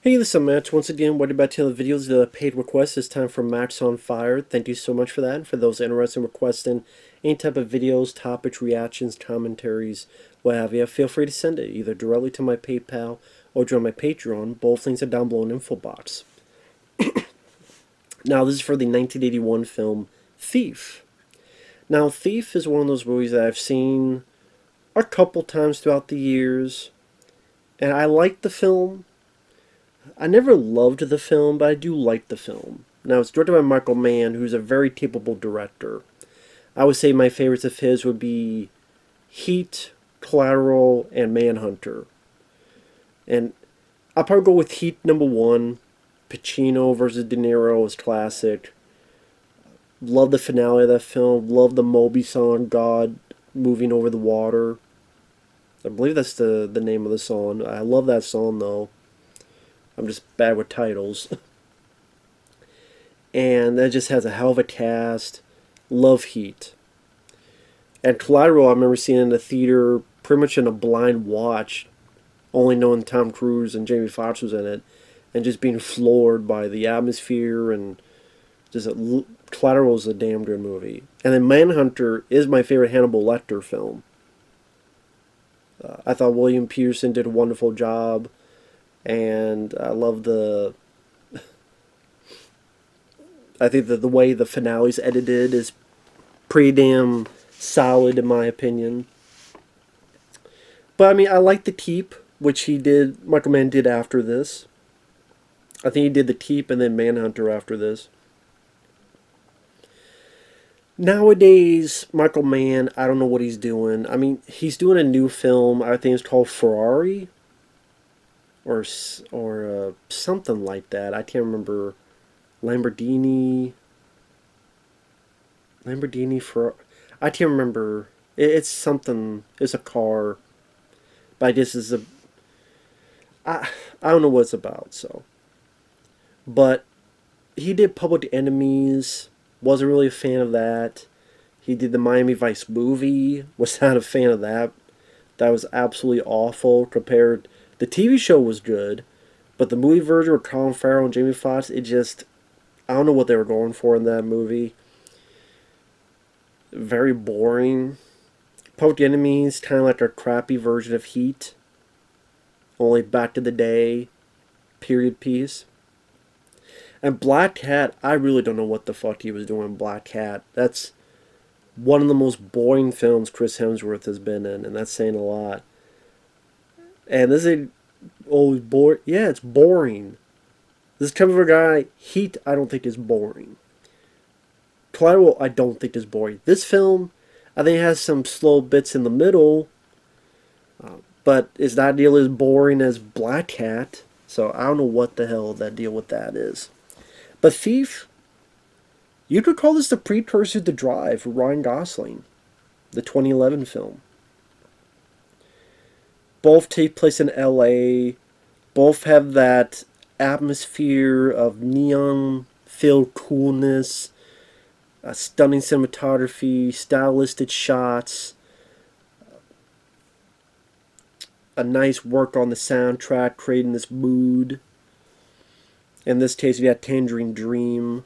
Hey, this is Matt. Once again, what about the videos? The paid request is time for Max on Fire. Thank you so much for that. And for those interested in requesting any type of videos, topics, reactions, commentaries, what have you, feel free to send it either directly to my PayPal or join my Patreon. Both links are down below in the info box. Now, this is for the 1981 film Thief. Now, Thief is one of those movies that I've seen a couple times throughout the years, and I like the film. I never loved the film, but I do like the film. Now, it's directed by Michael Mann, who's a very capable director. I would say my favorites of his would be Heat, Collateral, and Manhunter. And I'll probably go with Heat #1. Pacino versus De Niro is classic. Love the finale of that film. Love the Moby song, God Moving Over the Water. I believe that's the name of the song. I love that song, though. I'm just bad with titles. And that just has a hell of a cast. Love Heat. And Collateral, I remember seeing in the theater pretty much in a blind watch, only knowing Tom Cruise and Jamie Foxx was in it, and just being floored by the atmosphere and just Collateral is a damn good movie. And then Manhunter is my favorite Hannibal Lecter film. I thought William Peterson did a wonderful job. And I love I think that the way the finale's edited is pretty damn solid in my opinion. But I mean, I like The Keep, which Michael Mann did after this. I think he did The Keep and then Manhunter after this. Nowadays, Michael Mann, I don't know what he's doing. I mean, he's doing a new film, I think it's called Ferrari. Or something like that. I can't remember. Lamborghini for. I can't remember. It's something. It's a car. But I guess it's a. I don't know what it's about. So. But he did Public Enemies. Wasn't really a fan of that. He did the Miami Vice movie. Was not a fan of that. That was absolutely awful compared. The TV show was good, but the movie version with Colin Farrell and Jamie Foxx, I don't know what they were going for in that movie. Very boring. Public Enemies, kind of like a crappy version of Heat. Only back in the day. Period piece. And Black Cat, I really don't know what the fuck he was doing in Black Cat. That's one of the most boring films Chris Hemsworth has been in, and that's saying a lot. And this is always boring. Yeah, it's boring. This kind of a guy, Heat, I don't think is boring. Collateral, I don't think is boring. This film, I think it has some slow bits in the middle, but it's not nearly as boring as Black Cat. So I don't know what the hell that deal with that is. But Thief, you could call this the precursor to Drive with Ryan Gosling, the 2011 film. Both take place in LA. Both have that atmosphere of neon-filled coolness, stunning cinematography, stylistic shots, a nice work on the soundtrack, creating this mood. In this case, we got Tangerine Dream.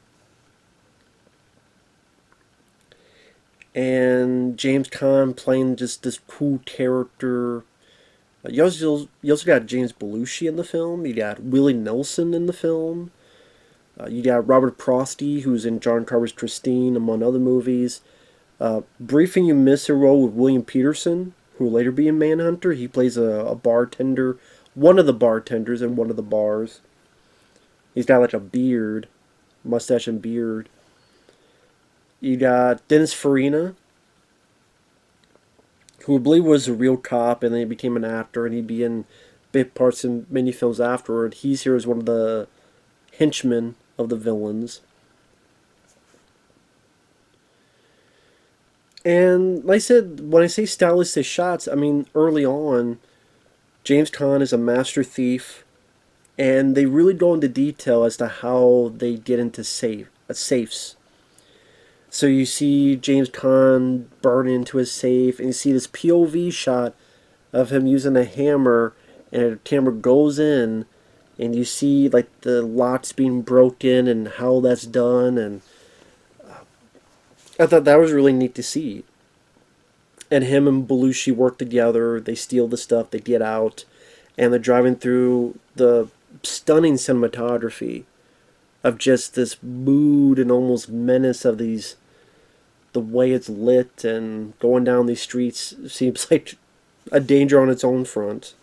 And James Caan playing just this cool character. You also got James Belushi in the film. You got Willie Nelson in the film. You got Robert Prosky, who's in John Carver's Christine, among other movies. Briefing you miss a role with William Peterson, who will later be in Manhunter. He plays a bartender, one of the bartenders in one of the bars. He's got like a beard, mustache and beard. You got Dennis Farina, who I believe was a real cop, and then he became an actor, and he'd be in big parts in many films afterward. He's here as one of the henchmen of the villains. And like I said, when I say stylistic shots, I mean early on, James Caan is a master thief, and they really go into detail as to how they get into safes. So you see James Caan burn into his safe, and you see this POV shot of him using a hammer, and the camera goes in, and you see like the locks being broken and how that's done, and I thought that was really neat to see. And him and Belushi work together. They steal the stuff, they get out, and they're driving through the stunning cinematography of just this mood and almost menace of these, the way it's lit and going down these streets seems like a danger on its own front.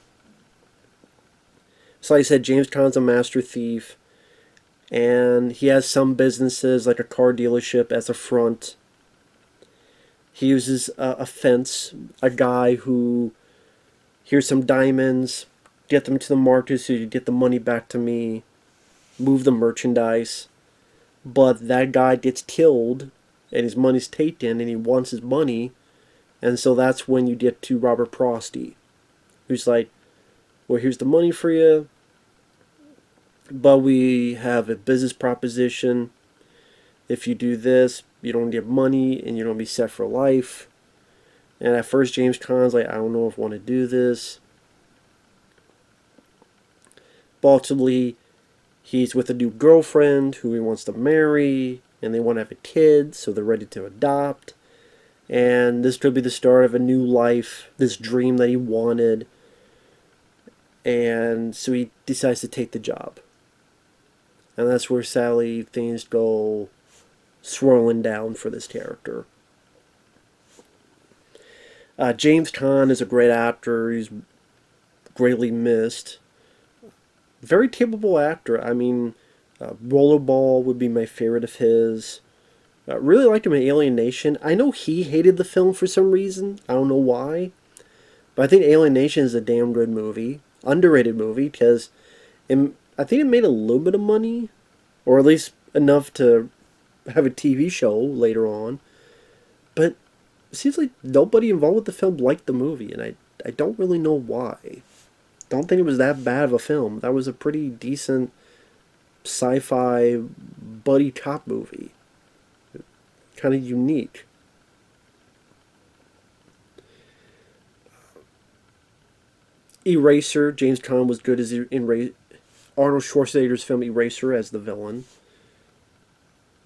So like I said, James Caan's a master thief, and he has some businesses like a car dealership as a front. He uses a fence, a guy who, here's some diamonds, get them to the market so you get the money back to me, move the merchandise. But that guy gets killed and his money's taken and he wants his money. And so that's when you get to Robert Prosky, who's like, well, here's the money for you, but we have a business proposition. If you do this, you don't get money and you're going to be set for life. And at first James Caan's like, I don't know if I want to do this. But ultimately, he's with a new girlfriend who he wants to marry, and they want to have a kid, so they're ready to adopt. And this could be the start of a new life, this dream that he wanted. And so he decides to take the job. And that's where sadly things go swirling down for this character. James Caan is a great actor. He's greatly missed. Very capable actor. I mean, Rollerball would be my favorite of his. Really liked him in Alien Nation. I know he hated the film for some reason. I don't know why. But I think Alien Nation is a damn good movie. Underrated movie, because I think it made a little bit of money. Or at least enough to have a TV show later on. But it seems like nobody involved with the film liked the movie. And I don't really know why. Don't think it was that bad of a film. That was a pretty decent sci-fi buddy cop movie. Kind of unique. Eraser, James Caan was good as in Arnold Schwarzenegger's film Eraser as the villain.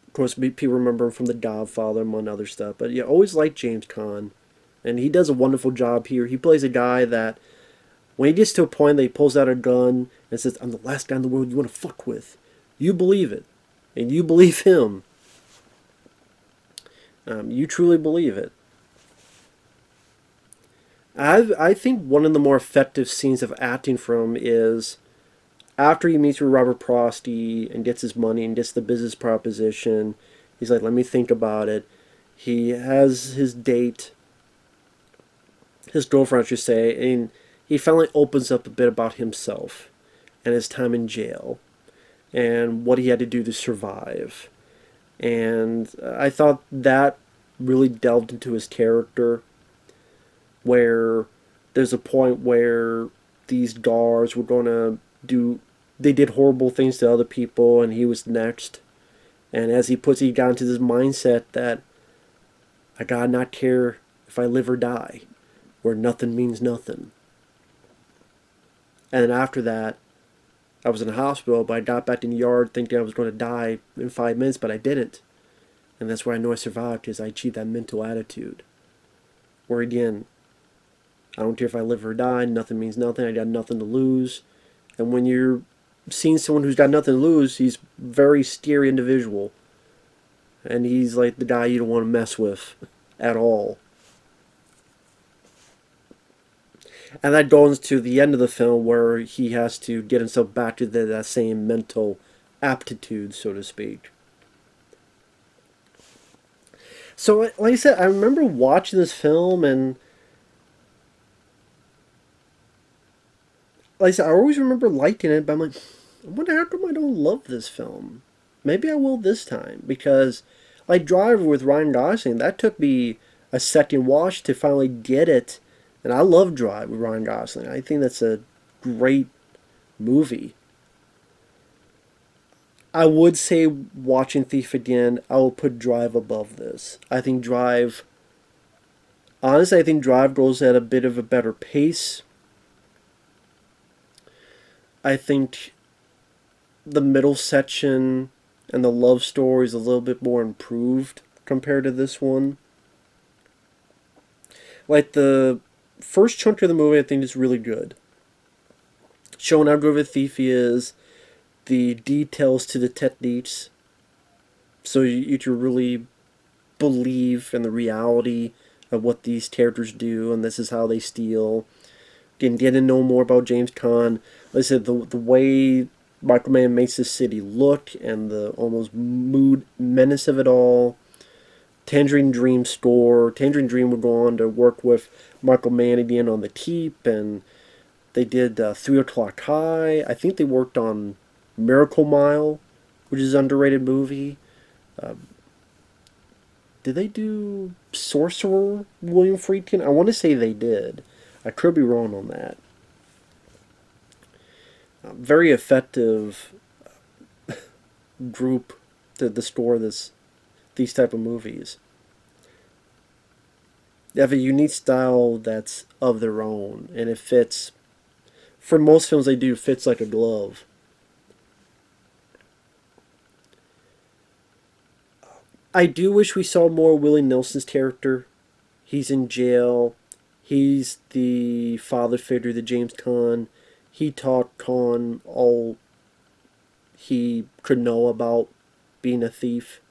Of course, people remember him from The Godfather, among other stuff. But yeah, always liked James Caan. And he does a wonderful job here. He plays a guy that, when he gets to a point that he pulls out a gun and says, I'm the last guy in the world you want to fuck with, you believe it. And you believe him. You truly believe it. I think one of the more effective scenes of acting from is after he meets with Robert Prosky and gets his money and gets the business proposition. He's like, let me think about it. He has his date, his girlfriend I should say, and he finally opens up a bit about himself and his time in jail and what he had to do to survive. And I thought that really delved into his character, where there's a point where these guards were going to they did horrible things to other people and he was next. And as he got into this mindset that I gotta not care if I live or die, where nothing means nothing. And then after that, I was in the hospital, but I got back in the yard thinking I was going to die in 5 minutes, but I didn't. And that's where I know I survived, because I achieved that mental attitude. Where again, I don't care if I live or die, nothing means nothing, I got nothing to lose. And when you're seeing someone who's got nothing to lose, he's a very scary individual. And he's like the guy you don't want to mess with at all. And that goes to the end of the film where he has to get himself back to that same mental aptitude, so to speak. So, like I said, I remember watching this film, and like I said, I always remember liking it, but I'm like, I wonder how come I don't love this film. Maybe I will this time, because like Driver with Ryan Gosling, that took me a second watch to finally get it. And I love Drive with Ryan Gosling. I think that's a great movie. I would say, watching Thief again, I will put Drive above this. I think Drive goes at a bit of a better pace. I think the middle section and the love story is a little bit more improved compared to this one. Like the first chunk of the movie, I think is really good, showing how good of a thief he is, the details to the techniques, so you can really believe in the reality of what these characters do, and this is how they steal. Getting to know more about James Caan. Like I said, the way Michael Mann makes the city look and the almost mood menace of it all. Tangerine Dream score. Tangerine Dream would go on to work with Michael Mann again on The Keep, and they did 3 O'Clock High. I think they worked on Miracle Mile, which is an underrated movie. Did they do Sorcerer, William Friedkin? I want to say they did. I could be wrong on that. Very effective group to score these type of movies. They have a unique style that's of their own, and it fits. For most films they do, fits like a glove. I do wish we saw more Willie Nelson's character. He's in jail. He's the father figure to James Caan. He taught Caan all he could know about being a thief.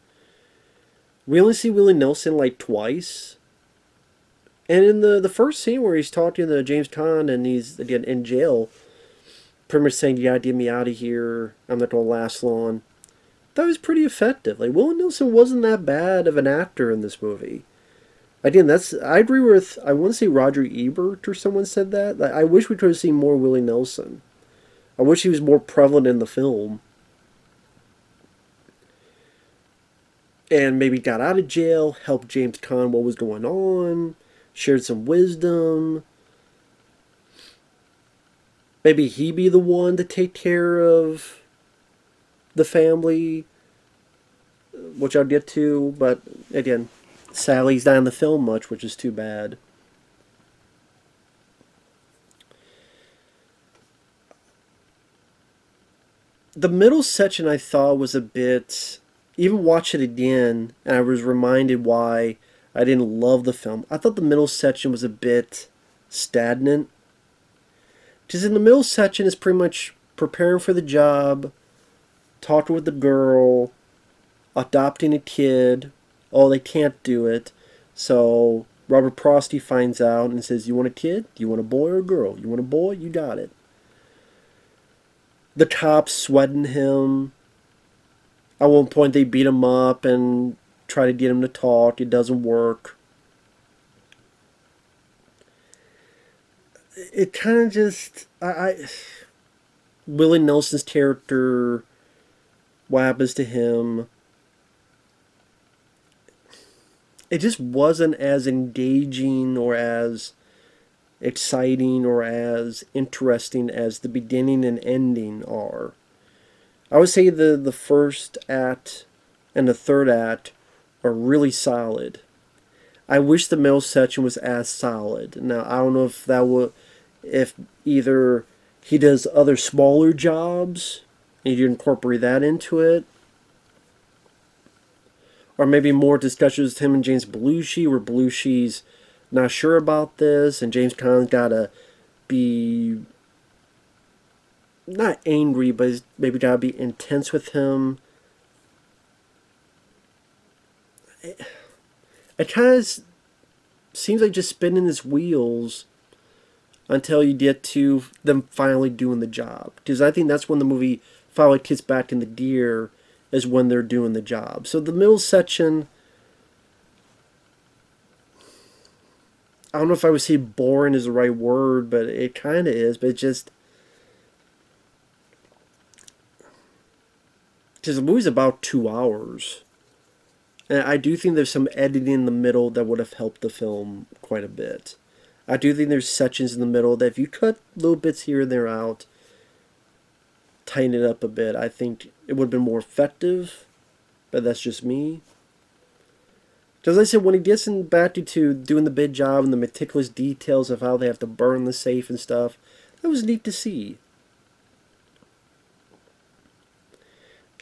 We only see Willie Nelson like twice. And in the first scene where he's talking to James Caan and he's again in jail, pretty much saying, "You gotta get me out of here. I'm not gonna last long." That was pretty effective. Like, Willie Nelson wasn't that bad of an actor in this movie. Again, I agree with, I want to say Roger Ebert or someone said that. Like, I wish we could have seen more Willie Nelson. I wish he was more prevalent in the film. And maybe got out of jail, helped James Caan what was going on, shared some wisdom. Maybe he be the one to take care of the family, which I'll get to, but again, Sally's not in the film much, which is too bad. The middle section I thought was a bit, even watch it again, and I was reminded why I didn't love the film. I thought the middle section was a bit stagnant. Because in the middle section is pretty much preparing for the job, talking with the girl, adopting a kid. Oh, they can't do it. So Robert Prosky finds out and says, "You want a kid? Do you want a boy or a girl? You want a boy? You got it." The cops sweating him. At one point they beat him up and try to get him to talk. It doesn't work. It kind of just... Willie Nelson's character, what happens to him, it just wasn't as engaging or as exciting or as interesting as the beginning and ending are. I would say the first act and the third act are really solid. I wish the middle section was as solid. Now, I don't know if that would... If either he does other smaller jobs and you incorporate that into it, or maybe more discussions with him and James Belushi, where Belushi's not sure about this, and James Caan's gotta be not angry, but he's maybe gotta be intense with him. It kind of seems like just spinning his wheels until you get to them finally doing the job. Because I think that's when the movie finally kicks back into gear, is when they're doing the job. So the middle section, I don't know if I would say boring is the right word, but it kind of is. But it just... Because the movie's about 2 hours. And I do think there's some editing in the middle that would have helped the film quite a bit. I do think there's sections in the middle that if you cut little bits here and there out, tighten it up a bit, I think it would have been more effective. But that's just me. Because like I said, when he gets back to doing the big job and the meticulous details of how they have to burn the safe and stuff, that was neat to see.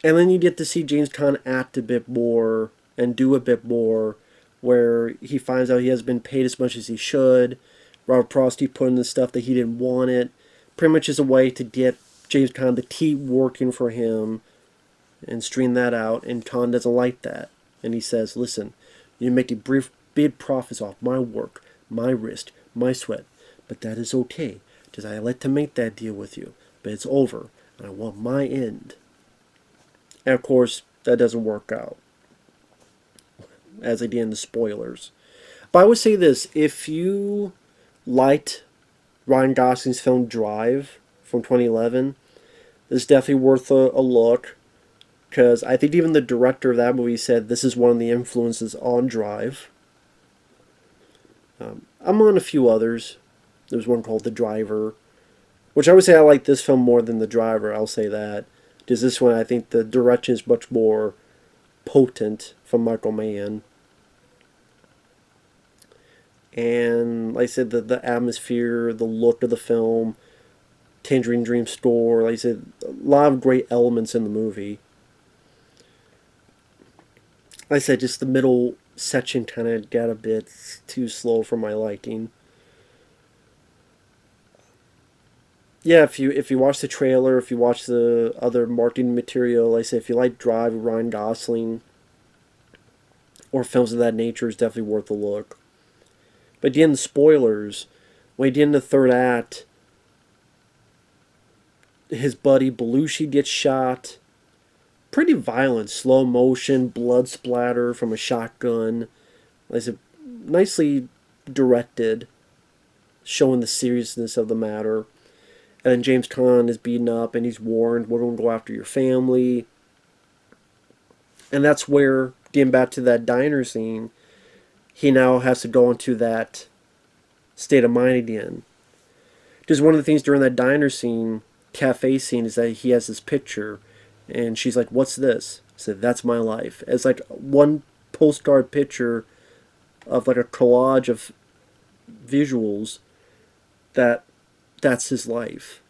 And then you get to see James Caan act a bit more and do a bit more, where he finds out he has been paid as much as he should. Robert Prosky put in the stuff that he didn't want it. Pretty much as a way to get James Caan to keep working for him and stream that out. And Caan doesn't like that. And he says, listen, you make a brief big profits off my work, my risk, my sweat. But that is okay, because I like to make that deal with you. But it's over, and I want my end. And of course, that doesn't work out, as I did in the spoilers. But I would say this, if you liked Ryan Gosling's film Drive from 2011, it's definitely worth a look, because I think even the director of that movie said this is one of the influences on Drive. I'm on a few others. There's one called The Driver, which I would say I like this film more than The Driver, I'll say that. Because this one, I think the direction is much more potent from Michael Mann. And like I said, the atmosphere, the look of the film, Tangerine Dream store, like I said, a lot of great elements in the movie. Like I said, just the middle section kind of got a bit too slow for my liking. Yeah, if you watch the trailer, if you watch the other marketing material, like I say, if you like Drive with Ryan Gosling or films of that nature, it's definitely worth a look. But again, the spoilers, when he did in the third act, his buddy Belushi gets shot. Pretty violent, slow motion, blood splatter from a shotgun. Like I said, nicely directed, showing the seriousness of the matter. And then James Caan is beaten up and he's warned, we're going to go after your family. And that's where, getting back to that diner scene, he now has to go into that state of mind again. Because one of the things during that diner scene, cafe scene, is that he has this picture. And she's like, what's this? I said, that's my life. It's like one postcard picture of like a collage of visuals that's his life.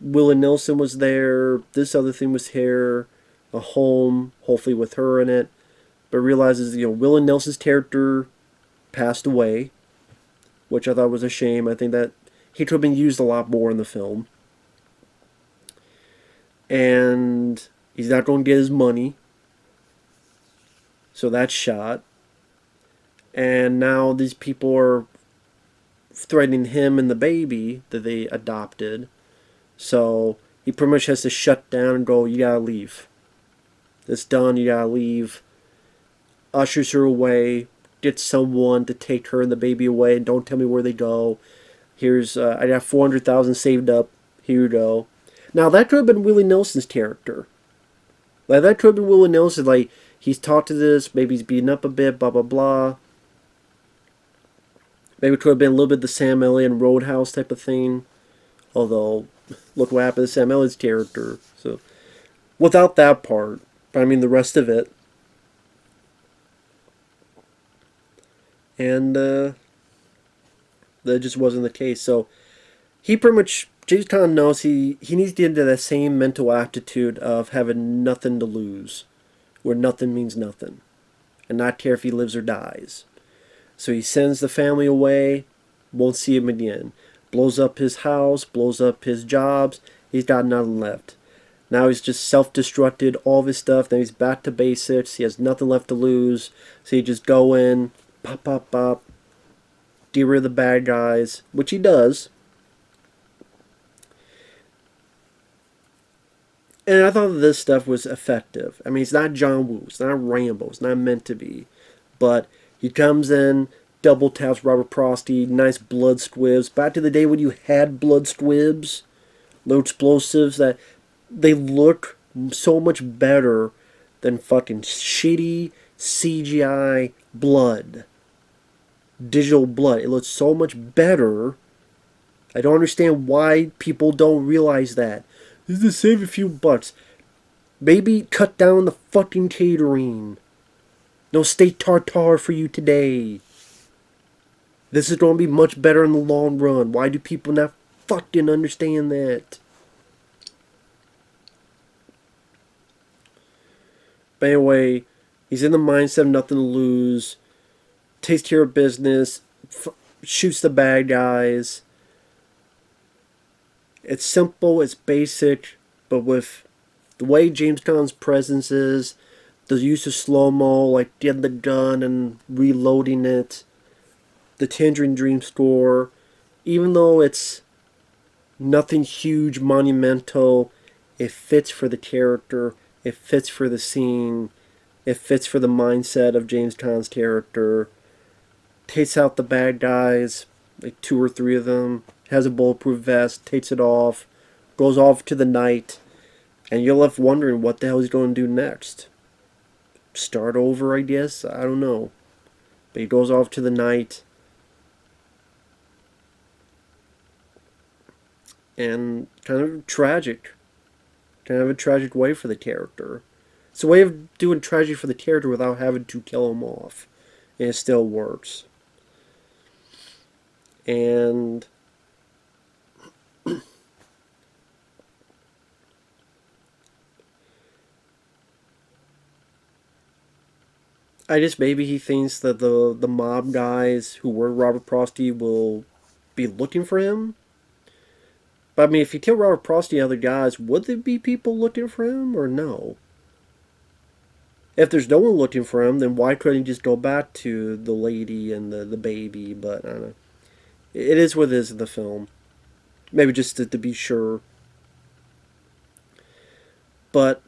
Willie Nelson was there. This other thing was here. A home, hopefully with her in it. But realizes, Willie Nelson's character passed away, which I thought was a shame. I think that he could have been used a lot more in the film. And he's not going to get his money. So that's shot. And now these people are threatening him and the baby that they adopted. So he pretty much has to shut down and go, you gotta leave. It's done, you gotta leave. Ushers her away, gets someone to take her and the baby away, and don't tell me where they go. Here's, I got $400,000 saved up, here you go. Now that could have been Willie Nelson's character. Like, that could have been Willie Nelson, like, he's taught to this, maybe he's beaten up a bit, blah blah blah. Maybe it could have been a little bit the Sam Elliott and Roadhouse type of thing. Although, look what happened to Sam Elliott's character. So, without that part, but I mean the rest of it. And that just wasn't the case. So, he pretty much, James Caan knows he needs to get into that same mental attitude of having nothing to lose. Where nothing means nothing. And not care if he lives or dies. So he sends the family away, won't see him again. Blows up his house, blows up his jobs, he's got nothing left. Now he's just self-destructed, all of his stuff, then he's back to basics, he has nothing left to lose, so he just go in, pop, pop, pop, get rid of the bad guys, which he does. And I thought this stuff was effective. I mean, it's not John Woo, it's not Rambo, it's not meant to be, but he comes in, double taps Robert Prosky, nice blood squibs. Back to the day when you had blood squibs, little explosives that they look so much better than fucking shitty CGI blood. Digital blood. It looks so much better. I don't understand why people don't realize that. This is to save a few bucks. Maybe cut down the fucking catering. No steak tartare for you today. This is going to be much better in the long run. Why do people not fucking understand that? But anyway, he's in the mindset of nothing to lose, takes care of business, shoots the bad guys. It's simple, it's basic, but with the way James Caan's presence is, the use of slow-mo, like getting the gun and reloading it, the Tangerine Dream score, even though it's nothing huge, monumental, it fits for the character, it fits for the scene, it fits for the mindset of James Caan's character. Takes out the bad guys, like 2 or 3 of them, has a bulletproof vest, takes it off, goes off to the night, and you're left wondering what the hell he's going to do next. Start over, I guess? I don't know. But he goes off to the night, and kind of tragic. Kind of a tragic way for the character. It's a way of doing tragedy for the character without having to kill him off. And it still works. And I just, maybe he thinks that the mob guys who were Robert Prosky will be looking for him. But I mean, if you kill Robert Prosky and other guys, would there be people looking for him or no? If there's no one looking for him, then why couldn't he just go back to the lady and the baby? But I don't know. It is what it is in the film. Maybe just to be sure. But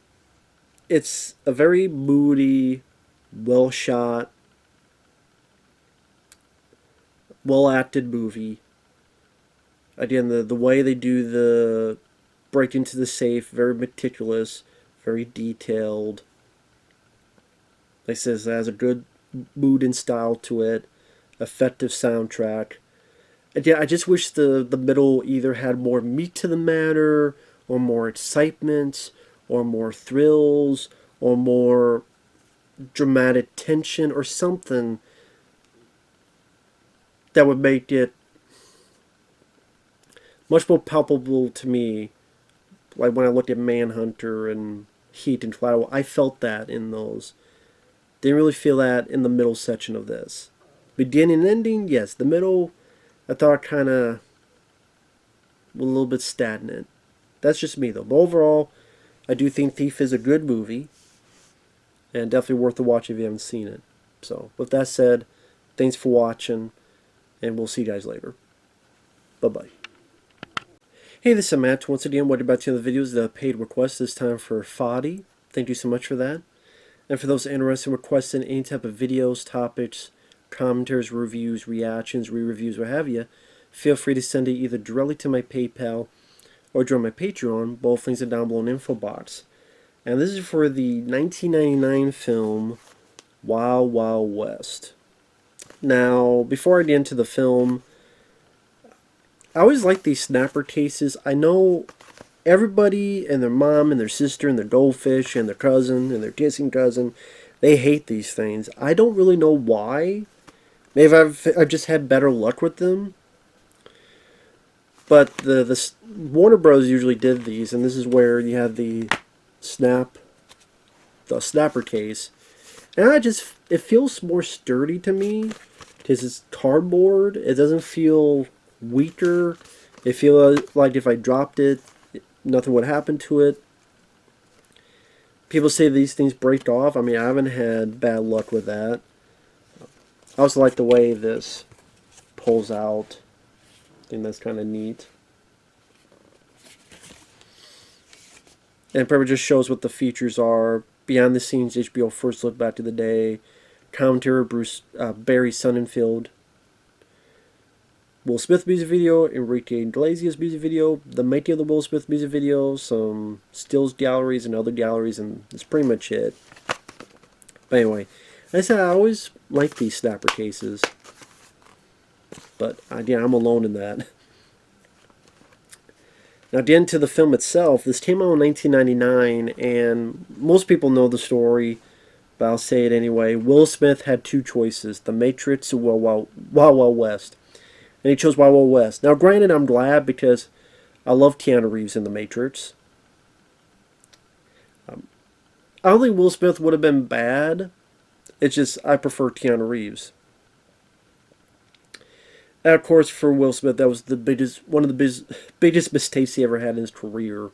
it's a very moody, well shot, well acted movie. Again, the way they do the break into the safe, very meticulous, very detailed. Like I said, it has a good mood and style to it, effective soundtrack. Again, I just wish the middle either had more meat to the matter, or more excitement, or more thrills, or more dramatic tension, or something that would make it much more palpable to me. Like when I looked at Manhunter and Heat and Collateral, I felt that in those. Didn't really feel that in the middle section of this. Beginning and ending, yes. The middle, I thought kind of a little bit stagnant. That's just me though. But overall, I do think Thief is a good movie. And definitely worth the watch if you haven't seen it. So, with that said, thanks for watching. And we'll see you guys later. Bye-bye. Hey, this is Matt. Once again, what about the other videos? The paid request this time for Foddy. Thank you so much for that. And for those interested in requesting any type of videos, topics, commentaries, reviews, reactions, re-reviews, what have you, feel free to send it either directly to my PayPal or join my Patreon. Both links are down below in the info box. And this is for the 1999 film Wild Wild West. Now, before I get into the film, I always like these snapper cases. I know everybody and their mom and their sister and their goldfish and their cousin and their kissing cousin, they hate these things. I don't really know why. Maybe I've just had better luck with them. But the Warner Bros. Usually did these, and this is where you have the snapper case. And it feels more sturdy to me because it's cardboard. It doesn't feel weaker. It feels like if I dropped it, nothing would happen to it. People say these things break off. I mean, I haven't had bad luck with that. I also like the way this pulls out. I think that's kind of neat. And it probably just shows what the features are. Behind the scenes, HBO first look back to the day. Commentary, Barry Sonnenfeld. Will Smith music video, Enrique Iglesias music video, the making of the Will Smith music video, some stills galleries and other galleries, and that's pretty much it. But anyway, like I said, I always like these snapper cases. But again, I'm alone in that. Now, getting to the film itself, this came out in 1999, and most people know the story, but I'll say it anyway. Will Smith had two choices, The Matrix or Wild Wild West. And he chose Wild Wild West. Now, granted, I'm glad because I love Keanu Reeves in The Matrix. I don't think Will Smith would have been bad. It's just I prefer Keanu Reeves. And of course, for Will Smith, that was the biggest, one of the biggest mistakes he ever had in his career.